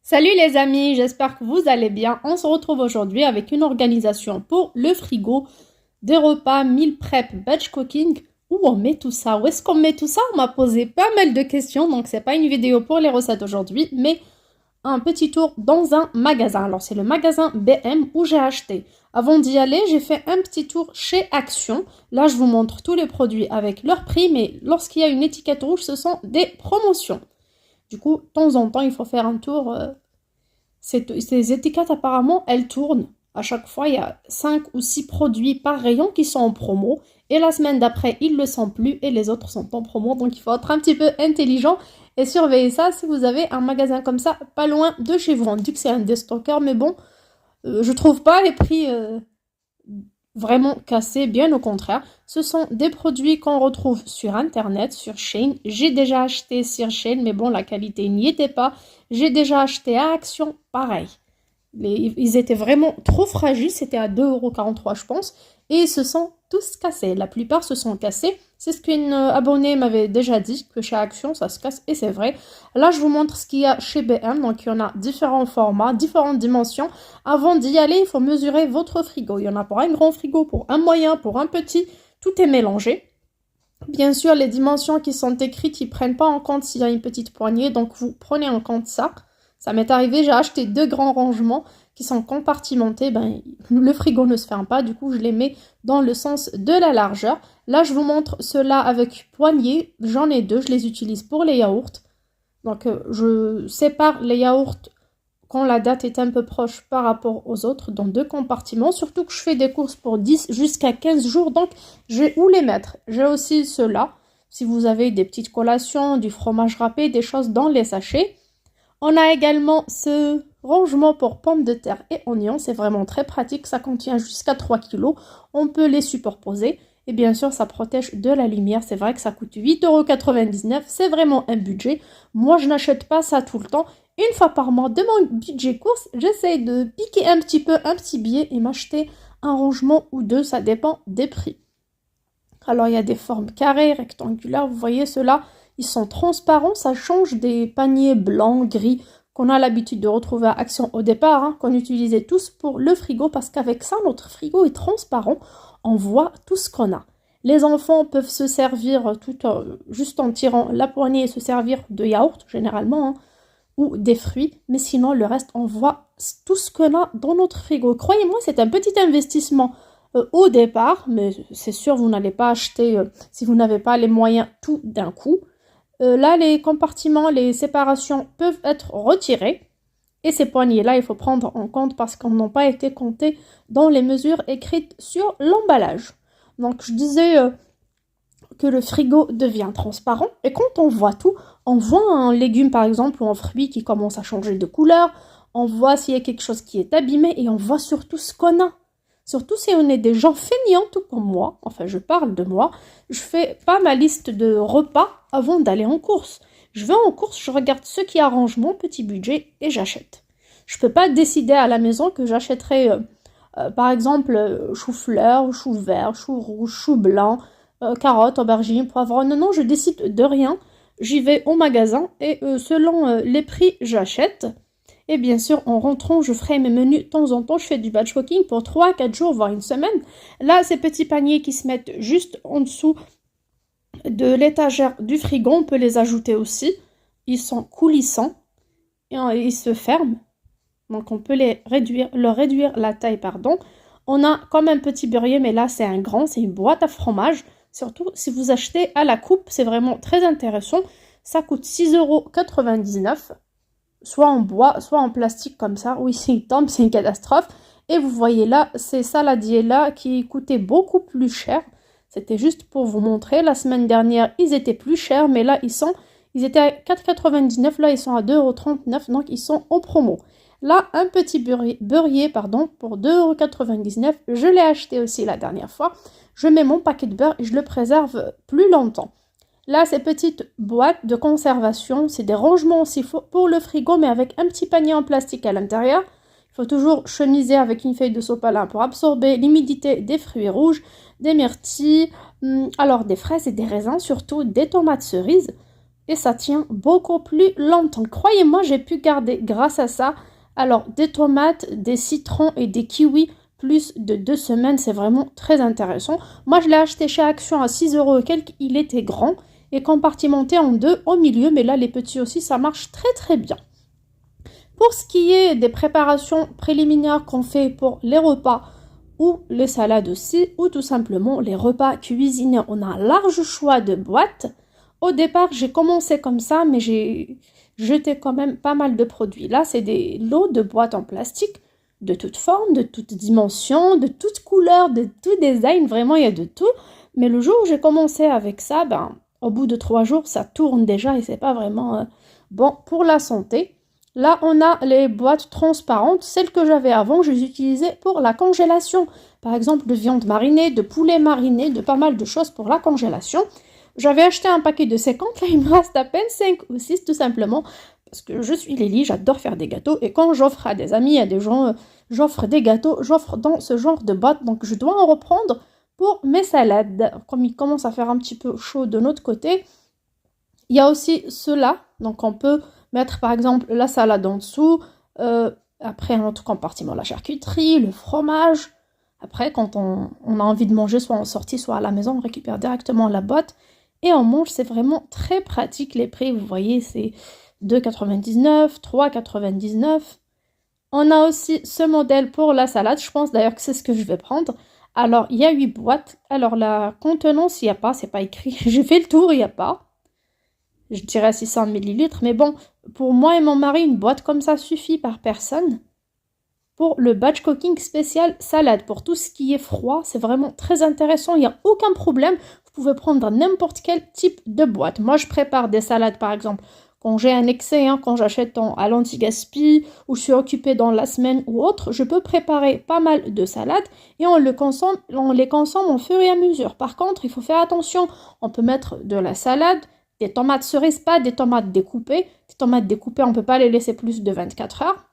Salut les amis, j'espère que vous allez bien. On se retrouve aujourd'hui avec une organisation pour le frigo, des repas, meal prep, batch cooking. Où on met tout ça? Où est-ce qu'on met tout ça? On m'a posé pas mal de questions, donc c'est pas une vidéo pour les recettes aujourd'hui, mais un petit tour dans un magasin. Alors c'est le magasin BM où j'ai acheté. Avant d'y aller, j'ai fait un petit tour chez Action. Là, je vous montre tous les produits avec leur prix, mais lorsqu'il y a une étiquette rouge, ce sont des promotions. Du coup, de temps en temps, il faut faire un tour. Ces étiquettes, apparemment, elles tournent. À chaque fois, il y a 5 ou 6 produits par rayon qui sont en promo. Et la semaine d'après, ils ne le sont plus et les autres sont en promo. Donc, il faut être un petit peu intelligent et surveiller ça si vous avez un magasin comme ça, pas loin de chez vous. On dit que c'est un déstockeur, mais bon, je trouve pas les prix vraiment cassés, bien au contraire. Ce sont des produits qu'on retrouve sur Internet, sur Shein. J'ai déjà acheté sur Shein, mais bon, la qualité n'y était pas. J'ai déjà acheté à Action, pareil. Ils étaient vraiment trop fragiles, c'était à 2,43 € je pense, et ils se sont tous cassés. La plupart se sont cassés. C'est ce qu'une abonnée m'avait déjà dit, que chez Action ça se casse, et c'est vrai. Là je vous montre ce qu'il y a chez BM, donc il y en a différents formats, différentes dimensions. Avant d'y aller, il faut mesurer votre frigo. Il y en a pour un grand frigo, pour un moyen, pour un petit, tout est mélangé. Bien sûr, les dimensions qui sont écrites, ils ne prennent pas en compte s'il y a une petite poignée, donc vous prenez en compte ça. Ça m'est arrivé, j'ai acheté 2 grands rangements qui sont compartimentés. Le frigo ne se ferme pas, du coup je les mets dans le sens de la largeur. Là, je vous montre ceux-là avec poignée. J'en ai 2, je les utilise pour les yaourts. Donc je sépare les yaourts quand la date est un peu proche par rapport aux autres dans 2 compartiments. Surtout que je fais des courses pour 10 jusqu'à 15 jours, donc j'ai où les mettre. J'ai aussi ceux-là, si vous avez des petites collations, du fromage râpé, des choses dans les sachets. On a également ce rangement pour pommes de terre et oignons. C'est vraiment très pratique. Ça contient jusqu'à 3 kg. On peut les superposer. Et bien sûr, ça protège de la lumière. C'est vrai que ça coûte 8,99 €. C'est vraiment un budget. Moi, je n'achète pas ça tout le temps. Une fois par mois, de mon budget course, j'essaye de piquer un petit peu, un petit billet et m'acheter un rangement ou deux. Ça dépend des prix. Alors, il y a des formes carrées, rectangulaires. Vous voyez, ceux-là, ils sont transparents. Ça change des paniers blancs, gris, qu'on a l'habitude de retrouver à Action au départ, qu'on utilisait tous pour le frigo, parce qu'avec ça, notre frigo est transparent. On voit tout ce qu'on a. Les enfants peuvent se servir juste en tirant la poignée et se servir de yaourt, généralement, ou des fruits. Mais sinon, le reste, on voit tout ce qu'on a dans notre frigo. Croyez-moi, c'est un petit investissement au départ, mais c'est sûr, vous n'allez pas acheter, si vous n'avez pas les moyens, tout d'un coup. Là, les compartiments, les séparations peuvent être retirées. Et ces poignées-là, il faut prendre en compte parce qu'elles n'ont pas été comptées dans les mesures écrites sur l'emballage. Donc, je disais que le frigo devient transparent. Et quand on voit tout, on voit un légume, par exemple, ou un fruit qui commence à changer de couleur. On voit s'il y a quelque chose qui est abîmé et on voit surtout ce qu'on a. Surtout si on est des gens feignants, tout comme moi, enfin je parle de moi, je fais pas ma liste de repas avant d'aller en course. Je vais en course, je regarde ce qui arrange mon petit budget et j'achète. Je peux pas décider à la maison que j'achèterai par exemple chou-fleur, chou vert, chou rouge, chou blanc, carottes, aubergines, poivrons. Non, je décide de rien. J'y vais au magasin et selon les prix, j'achète. Et bien sûr, en rentrant, je ferai mes menus de temps en temps. Je fais du batch cooking pour 3-4 jours, voire une semaine. Là, ces petits paniers qui se mettent juste en dessous de l'étagère du frigo, on peut les ajouter aussi. Ils sont coulissants et ils se ferment. Donc, on peut leur réduire la taille, pardon. On a comme un petit beurrier, mais là, c'est un grand, c'est une boîte à fromage. Surtout, si vous achetez à la coupe, c'est vraiment très intéressant. Ça coûte 6,99 €. Soit en bois, soit en plastique comme ça. Oui, s'il tombe, c'est une catastrophe. Et vous voyez là, ces saladiers-là qui coûtaient beaucoup plus cher. C'était juste pour vous montrer. La semaine dernière, ils étaient plus chers, mais là, ils étaient à 4,99 €. Là, ils sont à 2,39 €, donc ils sont en promo. Là, un petit beurrier pour 2,99 €. Je l'ai acheté aussi la dernière fois. Je mets mon paquet de beurre et je le préserve plus longtemps. Là, ces petites boîtes de conservation, c'est des rangements aussi pour le frigo, mais avec un petit panier en plastique à l'intérieur. Il faut toujours chemiser avec une feuille de sopalin pour absorber l'humidité des fruits rouges, des myrtilles, alors des fraises et des raisins, surtout des tomates cerises. et ça tient beaucoup plus longtemps. Croyez-moi, j'ai pu garder grâce à ça. Alors, des tomates, des citrons et des kiwis, plus de 2 semaines, c'est vraiment très intéressant. Moi, je l'ai acheté chez Action à 6 euros et quelques, il était grand et compartimenté en deux au milieu, mais là, les petits aussi, ça marche très très bien. Pour ce qui est des préparations préliminaires qu'on fait pour les repas ou les salades aussi, ou tout simplement les repas cuisinés, on a un large choix de boîtes. Au départ, j'ai commencé comme ça, mais j'ai jeté quand même pas mal de produits. Là, c'est des lots de boîtes en plastique, de toutes formes, de toutes dimensions, de toutes couleurs, de tout design. Vraiment, il y a de tout. Mais le jour où j'ai commencé avec ça, au bout de 3 jours, ça tourne déjà et c'est pas vraiment bon pour la santé. Là, on a les boîtes transparentes. Celles que j'avais avant, je les utilisais pour la congélation. Par exemple, de viande marinée, de poulet mariné, de pas mal de choses pour la congélation. J'avais acheté un paquet de 50, là il me reste à peine 5 ou 6 tout simplement. Parce que je suis Lélie, j'adore faire des gâteaux. Et quand j'offre à des amis, à des gens, j'offre des gâteaux, j'offre dans ce genre de boîte. Donc je dois en reprendre pour mes salades. Comme il commence à faire un petit peu chaud de notre côté. Il y a aussi ceux-là. Donc on peut mettre par exemple la salade en dessous. Après un autre compartiment, la charcuterie, le fromage. Après, quand on a envie de manger, soit en sortie, soit à la maison, on récupère directement la boîte. Et on mange, c'est vraiment très pratique. Les prix, vous voyez, c'est 2,99, 3,99. On a aussi ce modèle pour la salade. Je pense d'ailleurs que c'est ce que je vais prendre. Alors, il y a 8 boîtes. Alors, la contenance, il n'y a pas, c'est pas écrit. J'ai fait le tour, il n'y a pas. Je dirais 600 ml. Mais bon, pour moi et mon mari, une boîte comme ça suffit par personne. Pour le batch cooking spécial salade, pour tout ce qui est froid, c'est vraiment très intéressant. Il n'y a aucun problème. Vous pouvez prendre n'importe quel type de boîte. Moi, je prépare des salades, par exemple, quand j'ai un excès, quand j'achète à l'anti-gaspi ou je suis occupée dans la semaine ou autre, je peux préparer pas mal de salades et on les consomme au fur et à mesure. Par contre, il faut faire attention. On peut mettre de la salade, des tomates cerises, pas des tomates découpées. Des tomates découpées, on ne peut pas les laisser plus de 24 heures.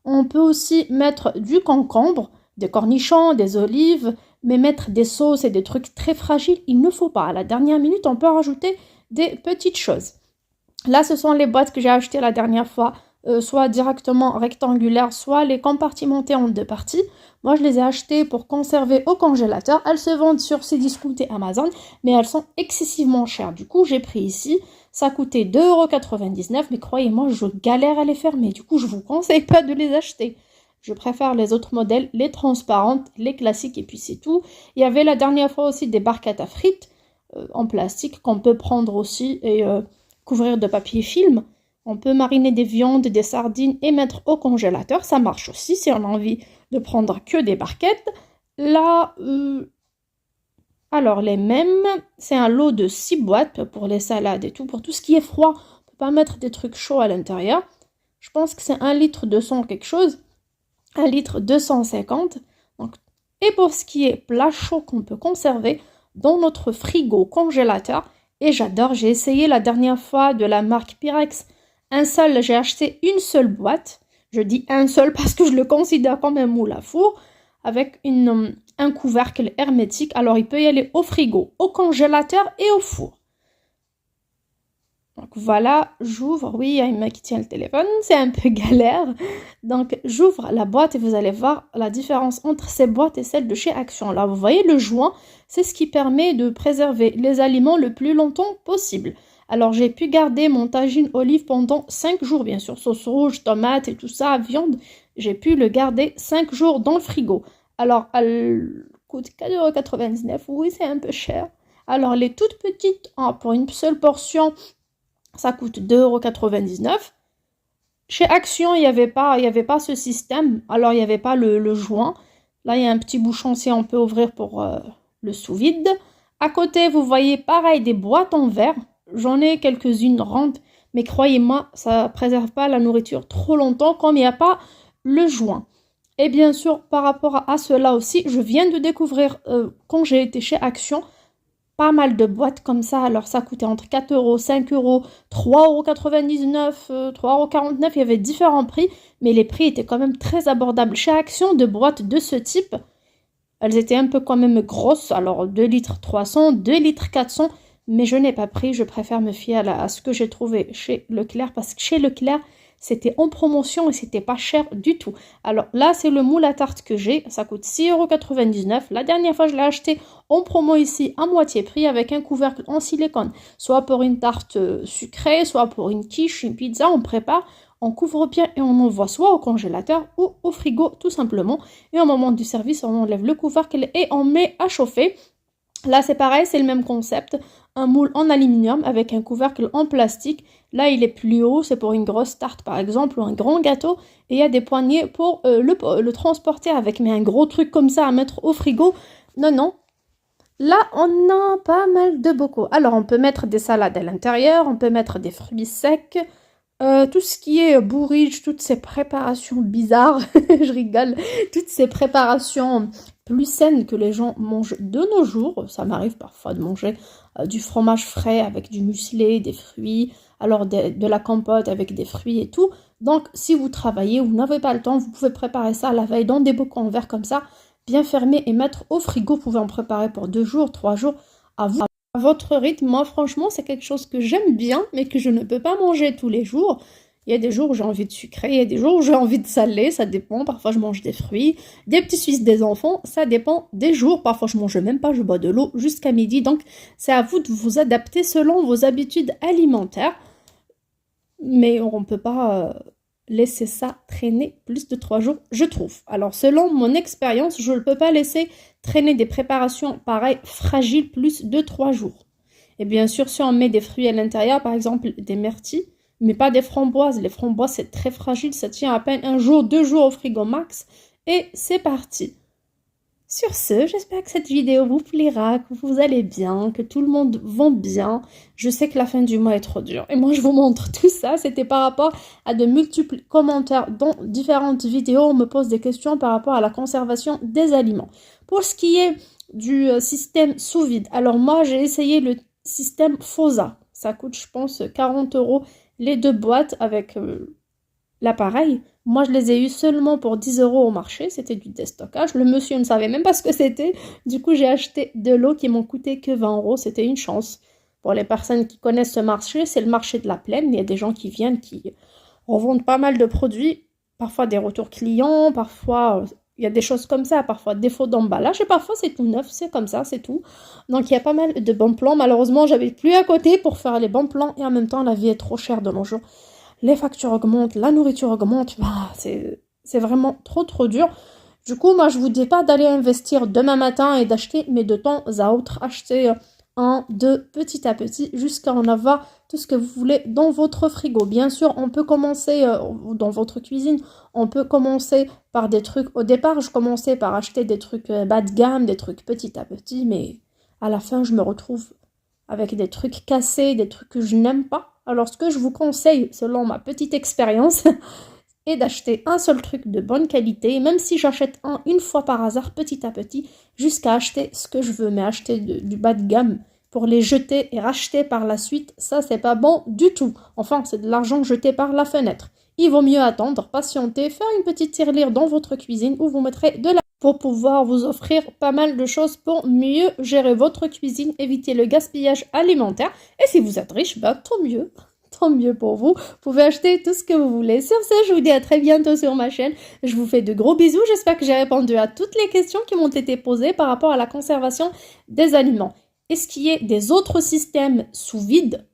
On peut aussi mettre du concombre, des cornichons, des olives, mais mettre des sauces et des trucs très fragiles, il ne faut pas. À la dernière minute, on peut rajouter des petites choses. Là, ce sont les boîtes que j'ai achetées la dernière fois, soit directement rectangulaires, soit les compartimentées en 2 parties. Moi, je les ai achetées pour conserver au congélateur. Elles se vendent sur Cdiscount et Amazon, mais elles sont excessivement chères. Du coup, j'ai pris ici. Ça coûtait 2,99 €, mais croyez-moi, je galère à les fermer. Du coup, je vous conseille pas de les acheter. Je préfère les autres modèles, les transparentes, les classiques, et puis c'est tout. Il y avait la dernière fois aussi des barquettes à frites en plastique qu'on peut prendre aussi et couvrir de papier film. On peut mariner des viandes, des sardines et mettre au congélateur. Ça marche aussi si on a envie de prendre que des barquettes. Là, alors les mêmes, c'est un lot de 6 boîtes pour les salades et tout. Pour tout ce qui est froid, on ne peut pas mettre des trucs chauds à l'intérieur. Je pense que c'est 1 litre 200 quelque chose. 1 litre 250. Donc, et pour ce qui est plat chaud qu'on peut conserver dans notre frigo congélateur, et j'adore, j'ai essayé la dernière fois de la marque Pyrex. J'ai acheté une seule boîte. Je dis un seul parce que je le considère comme un moule à four avec un couvercle hermétique. Alors, il peut y aller au frigo, au congélateur et au four. Donc voilà, j'ouvre. Oui, il y a une main qui tient le téléphone, c'est un peu galère. Donc j'ouvre la boîte et vous allez voir la différence entre ces boîtes et celles de chez Action. Là, vous voyez le joint, c'est ce qui permet de préserver les aliments le plus longtemps possible. Alors j'ai pu garder mon tagine olive pendant 5 jours, bien sûr, sauce rouge, tomate et tout ça, viande. J'ai pu le garder 5 jours dans le frigo. Alors elle coûte 4,99 €, oui c'est un peu cher. Alors les toutes petites, pour une seule portion, ça coûte 2,99 €. Chez Action, il n'y avait pas ce système. Alors, il n'y avait pas le joint. Là, il y a un petit bouchon si on peut ouvrir pour le sous-vide. À côté, vous voyez pareil des boîtes en verre. J'en ai quelques-unes rondes. Mais croyez-moi, ça ne préserve pas la nourriture trop longtemps comme il n'y a pas le joint. Et bien sûr, par rapport à cela aussi, je viens de découvrir quand j'ai été chez Action, pas mal de boîtes comme ça. Alors ça coûtait entre 4 €, 5 €, 3,99 €, 3,49 €. Il y avait différents prix, mais les prix étaient quand même très abordables. Chez Action, de boîtes de ce type, elles étaient un peu quand même grosses. Alors 2 litres 300, 2 litres 400, mais je n'ai pas pris. Je préfère me fier à ce que j'ai trouvé chez Leclerc, parce que chez Leclerc, c'était en promotion et c'était pas cher du tout. Alors là, c'est le moule à tarte que j'ai. Ça coûte 6,99 €. La dernière fois, je l'ai acheté en promo ici à moitié prix avec un couvercle en silicone. Soit pour une tarte sucrée, soit pour une quiche, une pizza, on prépare. On couvre bien et on envoie soit au congélateur ou au frigo tout simplement. Et au moment du service, on enlève le couvercle et on met à chauffer. Là, c'est pareil, c'est le même concept. Un moule en aluminium avec un couvercle en plastique. Là, il est plus haut, c'est pour une grosse tarte par exemple ou un grand gâteau. Et il y a des poignées pour le transporter avec. Mais un gros truc comme ça à mettre au frigo, non, non. Là, on a pas mal de bocaux. Alors, on peut mettre des salades à l'intérieur, on peut mettre des fruits secs. Tout ce qui est bourrige, toutes ces préparations bizarres, je rigole, toutes ces préparations plus saines que les gens mangent de nos jours. Ça m'arrive parfois de manger du fromage frais avec du muesli, des fruits, alors de la compote avec des fruits et tout. Donc, si vous travaillez ou vous n'avez pas le temps, vous pouvez préparer ça la veille dans des bocaux en verre comme ça, bien fermés et mettre au frigo. Vous pouvez en préparer pour 2 jours, 3 jours, à vous. À votre rythme. Moi, franchement, c'est quelque chose que j'aime bien, mais que je ne peux pas manger tous les jours. Il y a des jours où j'ai envie de sucrer, il y a des jours où j'ai envie de salé, ça dépend. Parfois, je mange des fruits, des petits suisses des enfants, ça dépend des jours. Parfois, je mange même pas, je bois de l'eau jusqu'à midi. Donc, c'est à vous de vous adapter selon vos habitudes alimentaires. Mais on ne peut pas laisser ça traîner plus de 3 jours, je trouve. Alors, selon mon expérience, je ne peux pas laisser traîner des préparations pareilles, fragiles, plus de 3 jours. Et bien sûr, si on met des fruits à l'intérieur, par exemple des myrtilles, mais pas des framboises. Les framboises, c'est très fragile, ça tient à peine 1 jour, 2 jours au frigo max. Et c'est parti. Sur ce, j'espère que cette vidéo vous plaira, que vous allez bien, que tout le monde va bien. Je sais que la fin du mois est trop dure. Et moi, je vous montre tout ça. C'était par rapport à de multiples commentaires dans différentes vidéos. On me pose des questions par rapport à la conservation des aliments. Pour ce qui est du système sous vide, alors moi, j'ai essayé le système FOSA. Ça coûte, je pense, 40 € les 2 boîtes avec l'appareil. Moi, je les ai eu seulement pour 10 € au marché. C'était du déstockage. Le monsieur ne savait même pas ce que c'était. Du coup, j'ai acheté de l'eau qui m'ont coûté que 20 €. C'était une chance. Pour les personnes qui connaissent ce marché, c'est le marché de la plaine. Il y a des gens qui viennent, qui revendent pas mal de produits. Parfois des retours clients, parfois il y a des choses comme ça, parfois défaut d'emballage. Et parfois c'est tout neuf, c'est comme ça, c'est tout. Donc il y a pas mal de bons plans. Malheureusement, j'avais plus à côté pour faire les bons plans. Et en même temps, la vie est trop chère de nos jours. Les factures augmentent, la nourriture augmente, c'est vraiment trop dur. Du coup, moi, je vous dis pas d'aller investir demain matin et d'acheter, mais de temps à autre, acheter 1, 2, petit à petit, jusqu'à en avoir tout ce que vous voulez dans votre frigo. Bien sûr, on peut commencer dans votre cuisine, on peut commencer par des trucs. Au départ, je commençais par acheter des trucs bas de gamme, des trucs petit à petit, mais à la fin, je me retrouve avec des trucs cassés, des trucs que je n'aime pas. Alors, ce que je vous conseille, selon ma petite expérience, est d'acheter un seul truc de bonne qualité, même si j'achète une fois par hasard, petit à petit, jusqu'à acheter ce que je veux, mais acheter du bas de gamme pour les jeter et racheter par la suite, ça, c'est pas bon du tout. Enfin, c'est de l'argent jeté par la fenêtre. Il vaut mieux attendre, patienter, faire une petite tirelire dans votre cuisine où vous mettrez de la pour pouvoir vous offrir pas mal de choses pour mieux gérer votre cuisine, éviter le gaspillage alimentaire. Et si vous êtes riche, tant mieux pour vous. Vous pouvez acheter tout ce que vous voulez. Sur ce, je vous dis à très bientôt sur ma chaîne. Je vous fais de gros bisous. J'espère que j'ai répondu à toutes les questions qui m'ont été posées par rapport à la conservation des aliments. Et ce qui est des autres systèmes sous vide,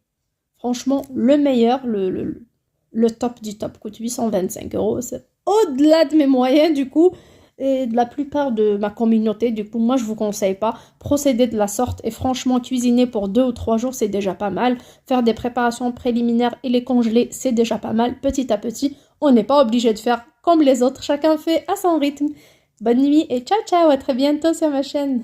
franchement, le meilleur, le top du top coûte 825 €. C'est au-delà de mes moyens, du coup. Et de la plupart de ma communauté, du coup, moi, je vous conseille pas procéder de la sorte. Et franchement, cuisiner pour 2 ou 3 jours, c'est déjà pas mal. Faire des préparations préliminaires et les congeler, c'est déjà pas mal. Petit à petit, on n'est pas obligé de faire comme les autres. Chacun fait à son rythme. Bonne nuit et ciao, ciao, à très bientôt sur ma chaîne.